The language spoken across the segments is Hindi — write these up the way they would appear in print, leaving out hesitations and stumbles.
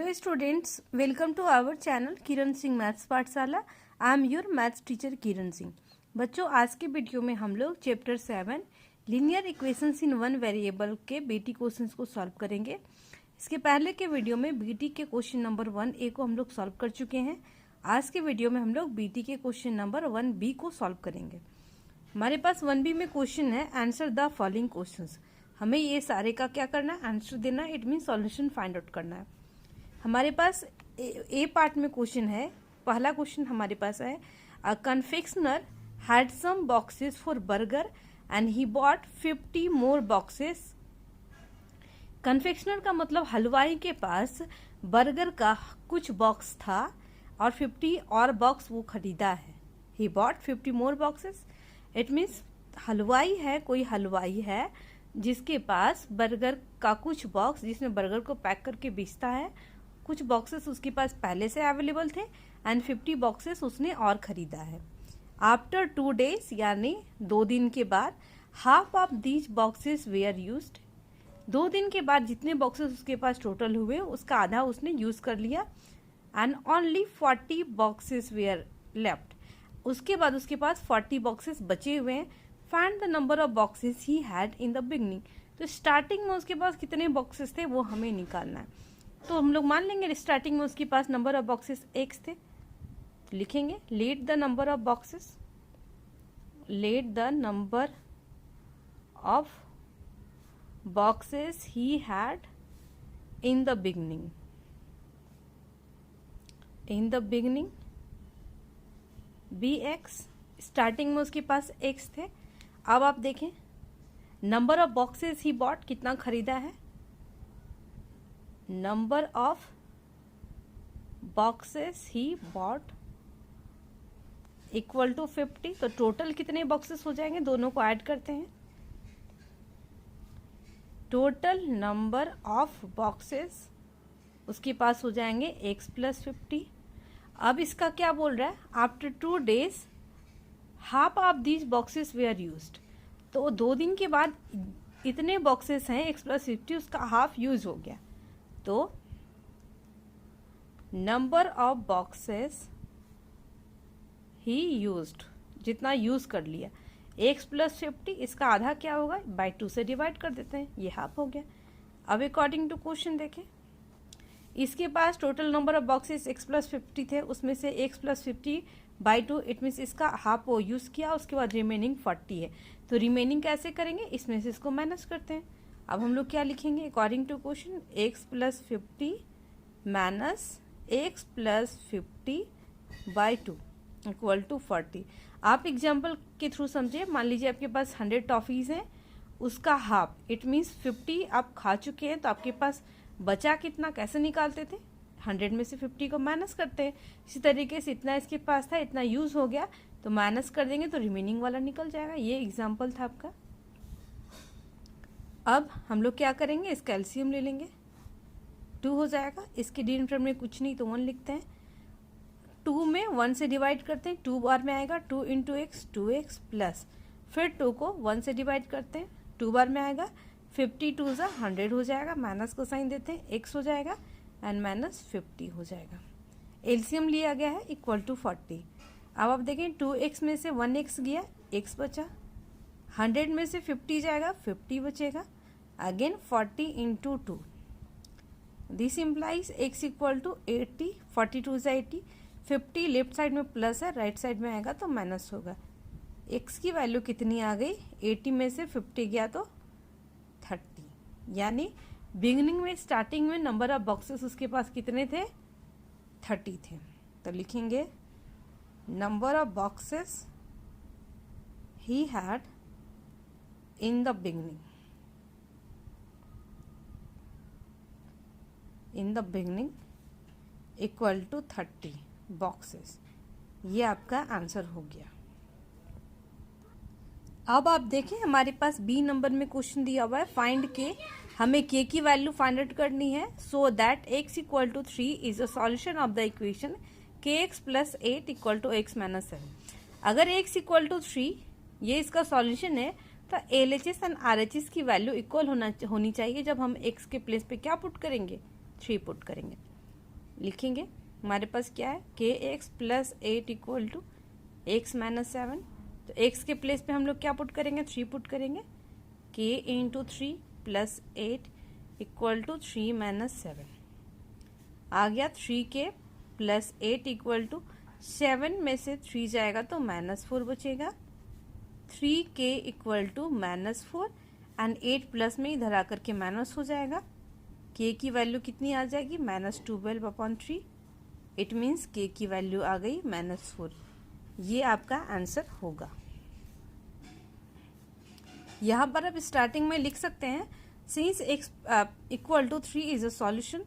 Hello students, welcome to our channel Kiran Singh maths Pathshala. I am your maths teacher Kiran Singh. बच्चों, आज के वीडियो में हम लोग chapter 7 linear equations in one variable के बीटी क्वेश्चंस को सॉल्व करेंगे। इसके पहले के वीडियो में बीटी के क्वेश्चन नंबर 1A को हम लोग सॉल्व कर चुके हैं। आज के वीडियो में हम लोग बीटी के क्वेश्चन नंबर 1B को सॉल्व करेंगे। हमारे पास 1B में क्वेश्चन है, आंसर द फॉलोइंग क्वेश्चंस। हमें ये सारे का क्या करना है, आंसर देना है। It mean solution find out करना है। हमारे पास ए पार्ट में क्वेश्चन है। पहला क्वेश्चन हमारे पास है, a confectioner had some boxes for burger and he bought 50 more boxes. Confectioner का मतलब हलवाई के पास बर्गर का कुछ बॉक्स था और 50 और बॉक्स वो खरीदा है। ही bought 50 more boxes. It means हलवाई है, कोई हलवाई है जिसके पास बर्गर का कुछ बॉक्स, जिसमें बर्गर को पैक करके बेचता है, कुछ बॉक्सेस उसके पास पहले से अवेलेबल थे एंड 50 बॉक्सेस उसने और खरीदा है। आफ्टर 2 days यानी 2 दिन के बाद, half of these boxes were used. 2 दिन के बाद जितने बॉक्सेस उसके पास टोटल हुए उसका आधा उसने यूज कर लिया and only 40 boxes where left. उसके बाद उसके पास 40 बॉक्सेस बचे हुए हैं। Find the number of boxes he had in the beginning. तो स्टार्टिंग में उसके पास कितने बॉक्सेस थे वो हमें निकालना है। तो हम लोग मान लेंगे स्टार्टिंग में उसके पास नंबर ऑफ बॉक्सेस x थे, तो लिखेंगे let the number of boxes, let the number of boxes he had in the beginning, in the beginning bx। Starting में उसके पास x थे। अब आप देखें number of boxes he bought, कितना खरीदा है, number of boxes he bought equal to 50। तो टोटल कितने बॉक्सेस हो जाएंगे, दोनों को ऐड करते हैं। टोटल नंबर ऑफ बॉक्सेस उसके पास हो जाएंगे x + 50। अब इसका क्या बोल रहा है, after 2 days half of these boxes were used. तो 2 दिन के बाद इतने बॉक्सेस हैं x + 50, उसका हाफ यूज हो गया। तो number of boxes he used, जितना यूज कर लिया x + 50, इसका आधा क्या होगा, बाई 2 से डिवाइड कर देते हैं, ये हाफ हो गया। अब अकॉर्डिंग टू क्वेश्चन देखें, इसके पास total number of boxes x + 50 थे, उसमें से x + 50 बाई 2, इट मीन्स इसका हाफ वो यूज किया, उसके बाद रिमेनिंग 40 है। तो रिमेनिंग कैसे करेंगे, इसमें से इसको माइनस करते हैं। अब हम लोग क्या लिखेंगे according to question, x + 50 minus x + 50 by 2 equal to 40। आप एग्जाम्पल के थ्रू समझे, मान लीजिए आपके पास 100 टॉफीज हैं, उसका हाफ, इट मीन्स 50 आप खा चुके हैं, तो आपके पास बचा कितना, कैसे निकालते थे, 100 में से 50 को माइनस करते हैं। इसी तरीके से इतना इसके पास था, इतना यूज हो गया, तो माइनस कर देंगे तो रिमेनिंग वाला निकल जाएगा। ये एग्जाम्पल था आपका। अब हम लोग क्या करेंगे, इसका एलसीएम ले लेंगे, 2 हो जाएगा। इसके डिनोमिनेटर में कुछ नहीं तो 1 लिखते हैं। 2 में 1 से डिवाइड करते हैं, 2 बार में आएगा 2 × x 2x प्लस, फिर 2 को 1 से डिवाइड करते हैं, 2 बार में आएगा 50 2 = 100 हो जाएगा, माइनस को साइन देते हैं, x हो जाएगा एंड माइनस 50 हो जाएगा। एलसीएम लिया गया है इक्वल टू 40। अब आप देखें 2x में से 1x गया, x बचा, 100 में से 50 जाएगा, 50 बचेगा, again 40 × 2। This implies x equal to 80, 42 = 80, 50 left side में प्लस है, राइट साइड में आएगा तो माइनस होगा। x की वैल्यू कितनी आ गई, 80 में से 50 गया तो 30। यानी बिगिनिंग में, स्टार्टिंग में नंबर ऑफ बॉक्सेस उसके पास कितने थे, 30 थे। तो लिखेंगे number of boxes he had in the beginning, in the beginning equal to 30 boxes. ये आपका आंसर हो गया। अब आप देखें हमारे पास बी नंबर में क्वेश्चन दिया हुआ है, फाइंड के। हमें k की वैल्यू फाइंड आउट करनी है, so that x equal to 3 is a solution of the equation kx + 8 equal to x - 7। अगर x इक्वल टू 3 ये इसका सॉल्यूशन है, तो LHS एंड RHS की वैल्यू इक्वल होनी चाहिए। जब हम x के प्लेस पे क्या पुट करेंगे, 3 पुट करेंगे। लिखेंगे। हमारे पास क्या है, K x plus 8 equal to x minus 7। तो एक्स के प्लेस पे हम लोग क्या पुट करेंगे, 3 पुट करेंगे। K into 3 plus 8 equal to 3 minus 7 आ गया। 3 के प्लस 8 इक्वल टू 7 में से 3 जाएगा तो -4 बचेगा। 3 के इक्वल टू -4 एंड 8 प्लस में इधर आकर के माइनस हो जाएगा। के की वैल्यू कितनी आ जाएगी, -12/3। इट मीन्स के की वैल्यू आ गई -4। ये आपका आंसर होगा। यहाँ पर आप स्टार्टिंग में लिख सकते हैं, since x equal to 3 is a solution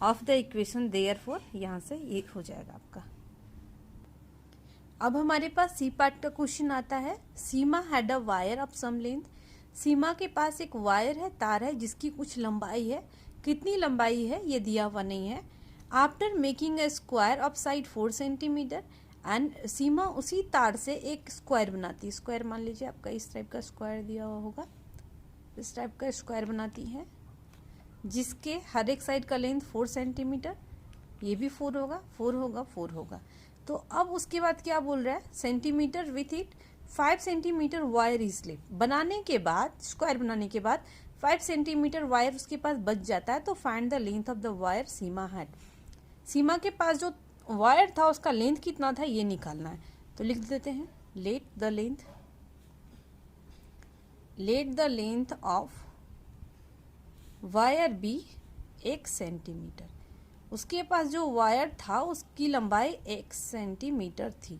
of the equation, therefore यहाँ से ये हो जाएगा आपका। अब हमारे पास सी पार्ट का क्वेश्चन आता है। Seema had a wire of some length. Seema के पास एक वायर है, तार है, जिसकी कुछ लंबाई है। कितनी लंबाई है ये दिया हुआ नहीं है। After making a square of side 4 centimetre and Seema उसी तार से एक स्क्वायर बनाती है। स्क्वायर मान लीजिए आपका इस टाइप का स्क्वायर दिया हुआ होगा, इस टाइप का स्क्वायर बनाती है, जिसके हर एक साइड का लेंथ 4 सेंटीमीटर। ये भी 4 होगा, 4 होगा, 4 होगा। तो अब उसके बाद क्या बोल रहा है, centimetre with it 5 centimetre wire is left. बनाने के बाद, स्क्वायर बनाने के बाद 5 सेंटीमीटर वायर उसके पास बच जाता है। तो find the length of the wire Seema had. Seema के पास जो वायर था उसका लेंथ कितना था ये निकालना है। तो लिख देते हैं, let the length of wire be 1 centimetre. उसके पास जो वायर था उसकी लंबाई 1 सेंटीमीटर थी।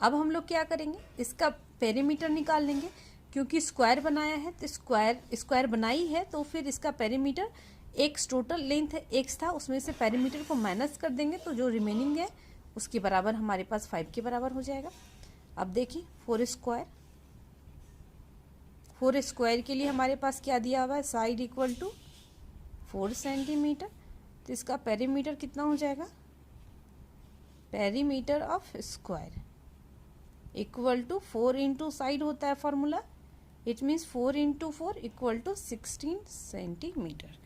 अब हम लोग क्या करेंगे, इसका पेरीमीटर निकाल लेंगे, क्योंकि स्क्वायर बनाया है तो स्क्वायर बनाई है, तो फिर इसका perimeter x, total length x था, उसमें से पेरीमीटर को माइनस कर देंगे तो जो रिमेनिंग है उसके बराबर हमारे पास 5 के बराबर हो जाएगा। अब देखिए 4 स्क्वायर के लिए हमारे पास क्या दिया हुआ है, साइड इक्वल टू 4 सेंटीमीटर। तो इसका पेरीमीटर कितना हो जाएगा, perimeter of square equal to 4 into side होता है formula, it means 4 into 4 equal to 16 centimetre.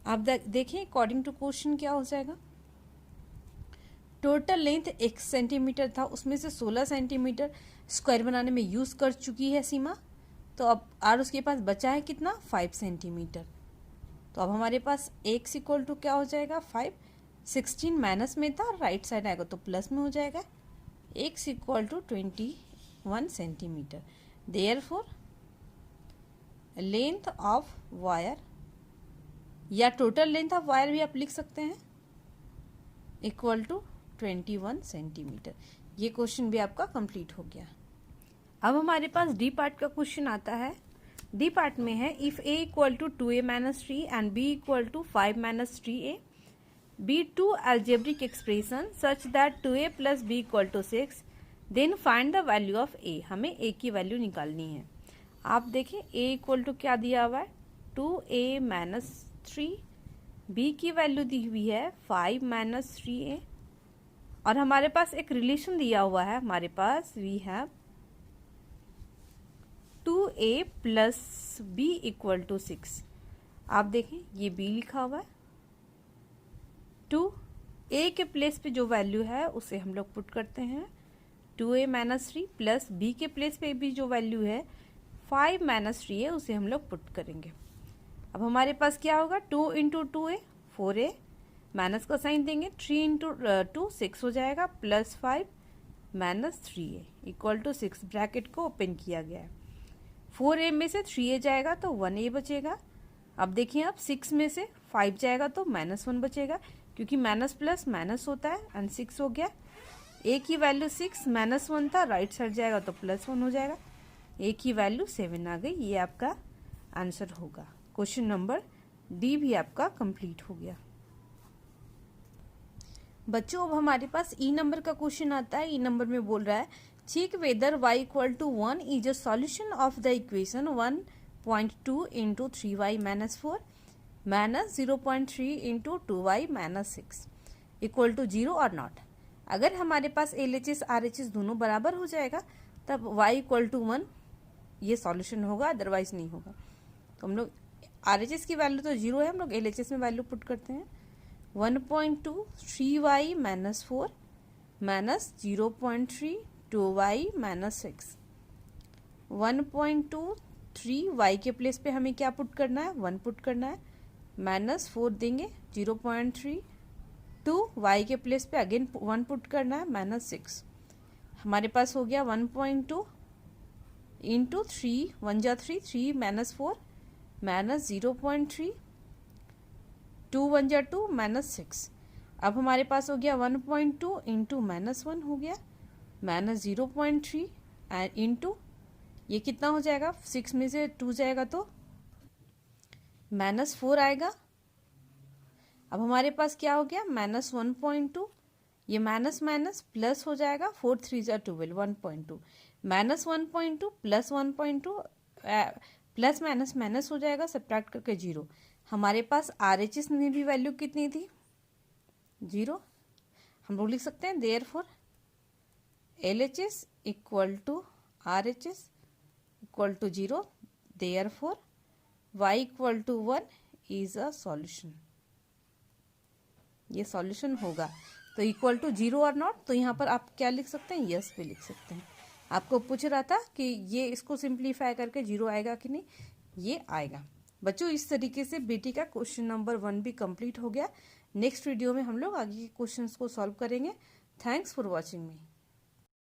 आप देखिए अकॉर्डिंग टू क्वेश्चन क्या हो जाएगा। टोटल लेंथ 1 सेंटीमीटर था, उसमें से 16 सेंटीमीटर स्क्वायर बनाने में यूज कर चुकी है सीमा। तो अब और उसके पास बचा है कितना, 5 सेंटीमीटर। तो अब हमारे पास x इक्वल टू क्या हो जाएगा, 5। 16 माइनस में था, राइट साइड आएगा तो प्लस में हो जाएगा। x equal to 21 centimetre. Therefore length of wire, या टोटल लेंथ ऑफ वायर भी आप लिख सकते हैं, इक्वल टू 21 सेंटीमीटर। ये क्वेश्चन भी आपका कंप्लीट हो गया। अब हमारे पास डी पार्ट का क्वेश्चन आता है। डी पार्ट में है, if a equal to 2a minus 3 and b equal to 5 minus 3a, be 2 algebraic expression such that 2a plus b equal to 6, then find the value of a। हमें a की वैल्यू निकालनी है। आप देखें a इक्वल टू क्या दिया हुआ है, 2a माइनस 3, b की वैल्यू दी हुई है 5 माइनस 3a, और हमारे पास एक रिलेशन दिया हुआ है, हमारे पास we have 2a plus b equal to 6। आप देखें ये b लिखा हुआ है, 2a के प्लेस पे जो वैल्यू है उसे हम लोग पुट करते हैं, 2a माइनस 3 प्लस b के प्लेस पे भी जो वैल्यू है 5 माइनस 3 है उसे हम लोग पुट करेंगे। अब हमारे पास क्या होगा, 2 इंटू 2a 4a, माइनस का साइन देंगे, 3 इंटू 2 6 हो जाएगा, plus 5 minus 3a equal to 6। Bracket को ओपन किया गया है। 4a में से 3a जाएगा तो 1a बचेगा। अब देखिए आप 6 में से 5 जाएगा तो -1 बचेगा, क्योंकि माइनस प्लस माइनस होता है, एंड 6 हो गया। a की वैल्यू 6 -1 था, राइट साइड जाएगा तो +1 हो जाएगा। a की वैल्यू 7 आ गई। ये आपका आंसर होगा। क्वेश्चन नंबर डी भी आपका कंप्लीट हो गया। बच्चों अब हमारे पास ई नंबर का क्वेश्चन आता है। ई नंबर में बोल रहा है, check whether y equal to 1 is a solution of the equation 1.2 into 3y minus 4 minus 0.3 into 2y minus 6 equal to 0 और नॉट। अगर हमारे पास LHS RHS दोनों बराबर हो जाएगा तब y इक्वल टू 1 ये सॉल्यूशन होगा, अदरवाइज नहीं होगा। तो हम लोग RHS की वैल्यू तो 0 है, हम लोग LHS में वैल्यू पुट करते हैं। 1.2 3y minus 4 minus 0.3 2y minus 6। 1.2 3y के प्लेस पे हमें क्या पुट करना है, 1 पुट करना है, माइनस 4 देंगे, 0.3 2y के प्लेस पे अगेन 1 पुट करना है, माइनस 6। हमारे पास हो गया 1.2 इंटू 3 1 जा 3 3 माइनस 4 माइनस 0.3 2 1 जा 2 माइनस 6। अब हमारे पास हो गया 1.2 इंटू माइनस 1 हो गया माइनस 0.3 एंड इंटू ये कितना हो जाएगा, 6 में से 2 जाएगा तो माइनस 4 आएगा। अब हमारे पास क्या हो गया, माइनस 1.2, ये माइनस माइनस प्लस हो जाएगा, 4 3 जा 12 1.2 minus 1.2 plus 1.2 plus minus minus हो जाएगा, सब्ट्रैक्ट करके 0। हमारे पास RHS में भी वैल्यू कितनी थी, 0। हम लोग लिख सकते हैं therefore LHS equal to RHS equal to 0, therefore y equal to 1 is a solution. ये सॉल्यूशन होगा। तो इक्वल टू 0 और नॉट, तो यहाँ पर आप क्या लिख सकते हैं, यस भी लिख सकते हैं। आपको पूछ रहा था कि ये इसको सिंप्लीफाई करके 0 आएगा कि नहीं, ये आएगा। बच्चों इस तरीके से बेटी का क्वेश्चन नंबर 1 भी कंप्लीट हो गया। नेक्स्ट वीडियो में हम लोग आगे के क्वेश्चंस को सॉल्व करेंगे। Thanks for watching me.